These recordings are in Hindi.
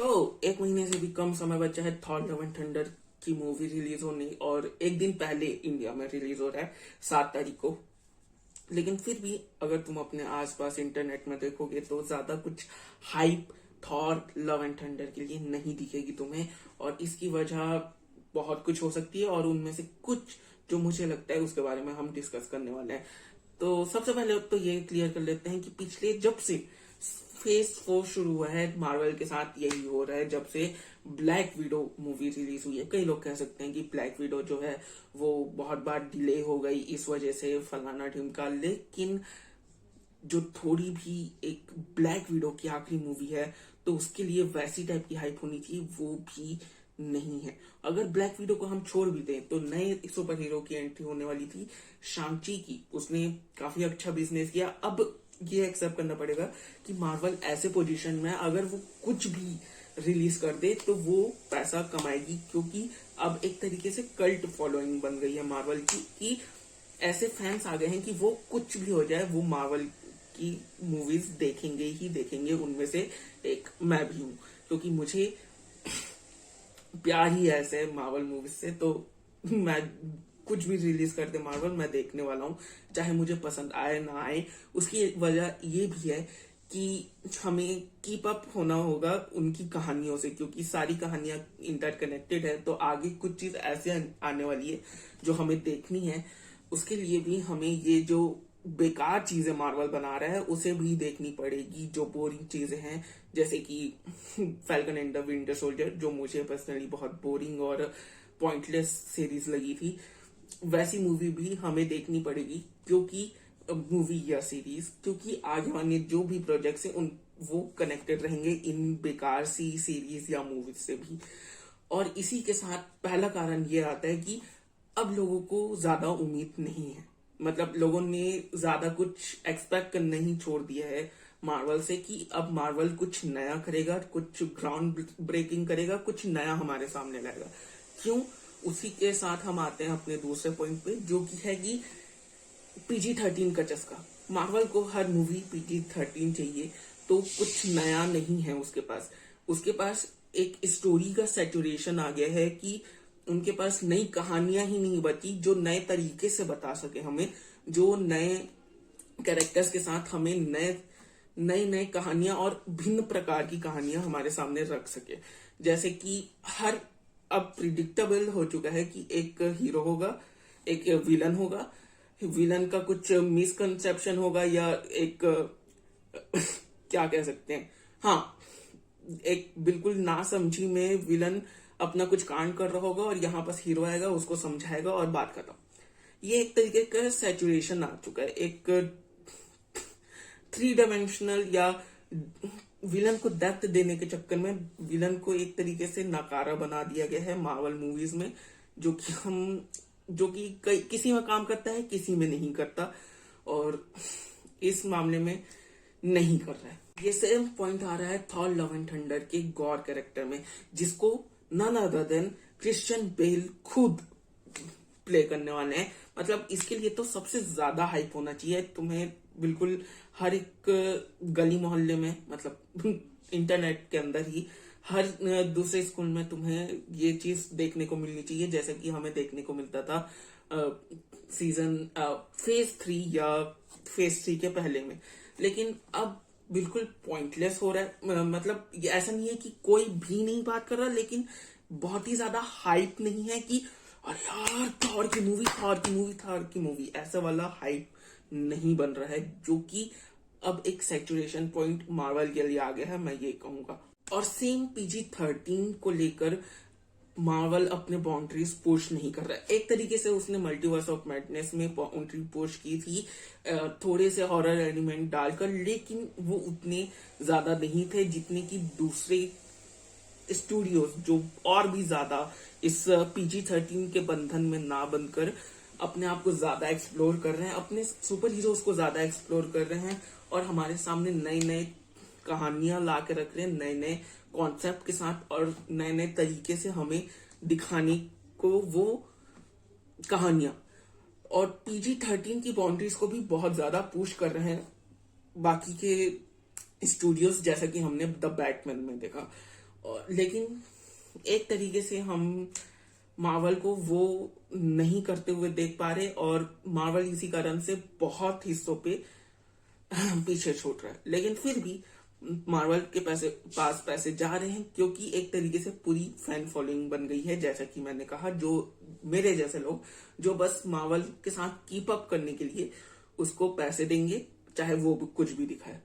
तो 1 महीने से भी कम समय बचा है थॉर लव एंड थंडर की मूवी रिलीज होने, और एक दिन पहले इंडिया में रिलीज हो रहा है 7 तारीख को। लेकिन फिर भी अगर तुम अपने आसपास इंटरनेट में देखोगे तो ज्यादा कुछ hype Thor love and thunder के लिए नहीं दिखेगी तुम्हें, और इसकी वजह बहुत कुछ हो सकती है, और उनमें से कुछ जो मुझे लगता है उसके बारे में हम डिस्कस करने वाले हैं। तो सबसे पहले तो ये क्लियर कर लेते हैं कि पिछले जब से फेज 4 शुरू हुआ है मार्वल के साथ, यही हो रहा है जब से ब्लैक विडो मूवी रिलीज हुई है। कई लोग कह सकते हैं कि ब्लैक विडो जो है वो बहुत बार डिले हो गई इस वजह से फलाना ढिमका, लेकिन जो थोड़ी भी एक ब्लैक विडो की आखिरी मूवी है तो उसके लिए वैसी टाइप की हाइप होनी चाहिए, वो भी नहीं है। अगर ब्लैक विडो को हम छोड़ भी दें तो नए सुपर हीरो की एंट्री होने वाली थी शांची की, उसने काफी अच्छा बिजनेस किया। अब ये एक्सेप्ट करना पड़ेगा कि मार्वल ऐसे पोजीशन में अगर वो कुछ भी रिलीज कर दे तो वो पैसा कमाएगी, क्योंकि अब एक तरीके से कल्ट फॉलोइंग बन गई है मार्वल की, कि ऐसे फैंस आ गए हैं कि वो कुछ भी हो जाए वो मार्वल की मूवीज देखेंगे ही देखेंगे। उनमें से एक मैं भी हूँ, क्योंकि मुझे प्यार ही ऐसे है मार्वल मूवीज से, तो मैं कुछ भी रिलीज कर दे मार्वल मैं देखने वाला हूँ, चाहे मुझे पसंद आए ना आए। उसकी एक वजह ये भी है कि हमें कीप अप होना होगा उनकी कहानियों से, क्योंकि सारी कहानियां इंटरकनेक्टेड है। तो आगे कुछ चीज ऐसे आने वाली है जो हमें देखनी है, उसके लिए भी हमें ये जो बेकार चीजें मार्वल बना रहा है उसे भी देखनी पड़ेगी। जो बोरिंग चीजें हैं जैसे कि falcon and the winter soldier, जो मुझे पर्सनली बहुत बोरिंग और पॉइंटलेस सीरीज लगी थी, वैसी मूवी भी हमें देखनी पड़ेगी, क्योंकि मूवी या सीरीज, क्योंकि आगे वाले जो भी प्रोजेक्ट्स हैं उन वो कनेक्टेड रहेंगे इन बेकार सी सीरीज या मूवीज से भी। और इसी के साथ पहला कारण ये आता है कि अब लोगों को ज्यादा उम्मीद नहीं है, मतलब लोगों ने ज्यादा कुछ एक्सपेक्ट करना ही छोड़ दिया है मार्वल से, कि अब मार्वल कुछ नया करेगा, कुछ ग्राउंड ब्रेकिंग करेगा, कुछ नया हमारे सामने लाएगा। क्यों? उसी के साथ हम आते हैं अपने दूसरे पॉइंट पे, जो कि है कि PG-13 का चस्का। मार्वल को हर मूवी PG-13 चाहिए, तो कुछ नया नहीं है उसके पास। उसके पास एक स्टोरी का सैचुरेशन आ गया है कि उनके पास नई कहानियां ही नहीं बची जो नए तरीके से बता सके हमें, जो नए कैरेक्टर्स के साथ हमें नई नई कहानियां और भिन्न प्रकार की कहानियां हमारे सामने रख सके। जैसे कि हर अब प्रिडिक्टेबल हो चुका है कि एक हीरो होगा, एक विलन होगा, विलन का कुछ मिसकंसेप्शन होगा, या एक क्या कह सकते हैं, हाँ, एक बिल्कुल नासमझी में विलन अपना कुछ कांड कर रहा होगा और यहाँ पास हीरो आएगा, उसको समझाएगा और बात खत्म। ये एक तरीके का सैचुरेशन आ चुका है। एक 3 डायमेंशनल या विलन को डेप्थ देने के चक्कर में विलन को एक तरीके से नकारा बना दिया गया है मार्वल मूवीज में, जो कि किसी में काम करता है, किसी में नहीं करता, और इस मामले में नहीं कर रहा है। ये सेम पॉइंट आ रहा है थॉर लव एंड थंडर के गॉड कैरेक्टर में, जिसको none other than Christian Bale खुद प्ले करने वाले हैं। मतलब इसके लिए तो सबसे ज्यादा हाइप होना चाहिए तुम्हें, बिल्कुल हर एक गली मोहल्ले में, मतलब इंटरनेट के अंदर ही हर दूसरे स्कूल में तुम्हें ये चीज देखने को मिलनी चाहिए, जैसे कि हमें देखने को मिलता था सीजन फेज 3 या फेज 3 के पहले में। लेकिन अब बिल्कुल पॉइंटलेस हो रहा है। मतलब ऐसा नहीं है कि कोई भी नहीं बात कर रहा, लेकिन बहुत ही ज्यादा हाइप नहीं है कि अरे यार थॉर की मूवी, थॉर की मूवी, थॉर की मूवी, ऐसा वाला हाइप नहीं बन रहा है, जो कि अब एक सैचुरेशन पॉइंट मार्वल के लिए आ गया है, मैं ये कहूंगा। और सेम PG-13 को लेकर मार्वल अपने बाउंड्रीज पुश नहीं कर रहा है। एक तरीके से उसने मल्टीवर्स ऑफ मैडनेस में बाउंड्री पुश की थी, थोड़े से हॉरर एलिमेंट डालकर, लेकिन वो उतने ज्यादा नहीं थे जितने कि दूसरे स्टूडियोज जो और भी ज्यादा इस PG-13 के बंधन में ना बनकर अपने आप को ज्यादा एक्सप्लोर कर रहे हैं, अपने सुपर हीरोज को ज्यादा एक्सप्लोर कर रहे हैं, और हमारे सामने नए नए कहानियां ला के रख रहे हैं, नए नए कॉन्सेप्ट के साथ और नए नए तरीके से हमें दिखाने को वो कहानियां। और PG-13 की बाउंड्रीज को भी बहुत ज्यादा पुश कर रहे हैं बाकी के स्टूडियोज, जैसा कि हमने द बैटमैन में देखा। लेकिन एक तरीके से हम मार्वल को वो नहीं करते हुए देख पा रहे, और मार्वल इसी कारण से बहुत हिस्सों पे पीछे छूट रहा है। लेकिन फिर भी मार्वल के पास पैसे जा रहे हैं, क्योंकि एक तरीके से पूरी फैन फॉलोइंग बन गई है। जैसा कि मैंने कहा, जो मेरे जैसे लोग जो बस मार्वल के साथ कीप अप करने के लिए उसको पैसे देंगे, चाहे वो कुछ भी दिखाए।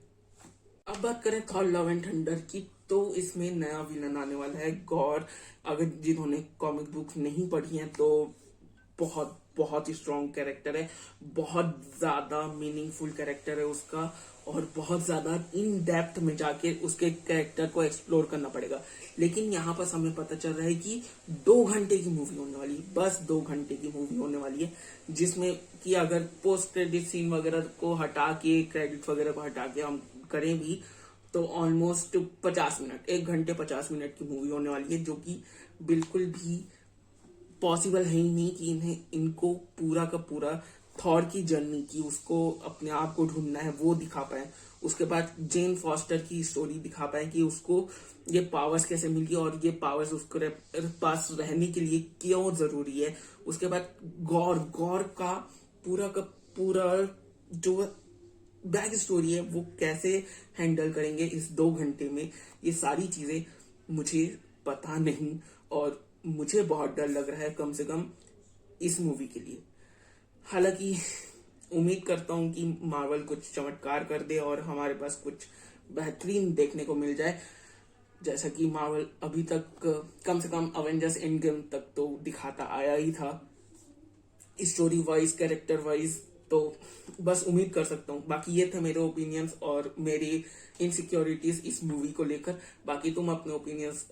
अब बात करें थॉर लव एंड थंडर की, तो इसमें नया विलन आने वाला है गॉर। अगर जिन्होंने कॉमिक बुक्स नहीं पढ़ी हैं तो बहुत बहुत ही स्ट्रॉन्ग कैरेक्टर है, बहुत ज्यादा मीनिंगफुल कैरेक्टर है उसका, और बहुत ज्यादा इन डेप्थ में जाके उसके कैरेक्टर को एक्सप्लोर करना पड़ेगा। लेकिन यहाँ पर हमें पता चल रहा है कि 2 घंटे की मूवी होने वाली है, बस 2 घंटे की मूवी होने वाली है, जिसमें कि अगर पोस्ट क्रेडिट सीन वगैरह को हटा के, क्रेडिट वगैरह को हटा के हम करें भी, तो ऑलमोस्ट 50 मिनट, 1 घंटे 50 मिनट की मूवी होने वाली है, जो कि बिल्कुल भी पॉसिबल है ही नहीं कि इनको पूरा का पूरा थॉर की जर्नी की, उसको अपने आप को ढूंढना है, वो दिखा पाए। उसके बाद जेन फॉस्टर की स्टोरी दिखा पाए कि उसको ये पावर्स कैसे मिली और ये पावर्स उसके पास रहने के लिए क्यों जरूरी है। उसके बाद गौर गौर का पूरा जो बैक स्टोरी है वो कैसे हैंडल करेंगे इस 2 घंटे में, ये सारी चीजें मुझे पता नहीं, और मुझे बहुत डर लग रहा है कम से कम इस मूवी के लिए। हालांकि उम्मीद करता हूं कि मार्वल कुछ चमत्कार कर दे और हमारे पास कुछ बेहतरीन देखने को मिल जाए, जैसा कि मार्वल अभी तक कम से कम अवेंजर्स एंड गेम तक तो दिखाता आया ही था, स्टोरी वाइज, कैरेक्टर वाइज। तो बस उम्मीद कर सकता हूँ। बाकी ये थे मेरे ओपिनियंस और मेरी इनसिक्योरिटीज इस मूवी को लेकर। बाकी तुम अपने ओपिनियंस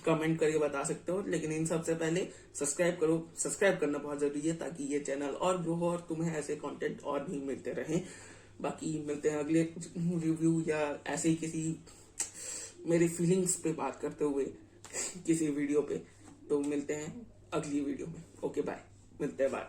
कमेंट करके बता सकते हो, लेकिन इन सबसे पहले सब्सक्राइब करो। सब्सक्राइब करना बहुत जरूरी है ताकि ये चैनल और ग्रो हो और तुम्हें ऐसे कंटेंट और भी मिलते रहें। बाकी मिलते हैं अगले रिव्यू या ऐसे ही किसी मेरी फीलिंग्स पे बात करते हुए किसी वीडियो पे। तो मिलते हैं अगली वीडियो में। ओके बाय, मिलते हैं, बाय।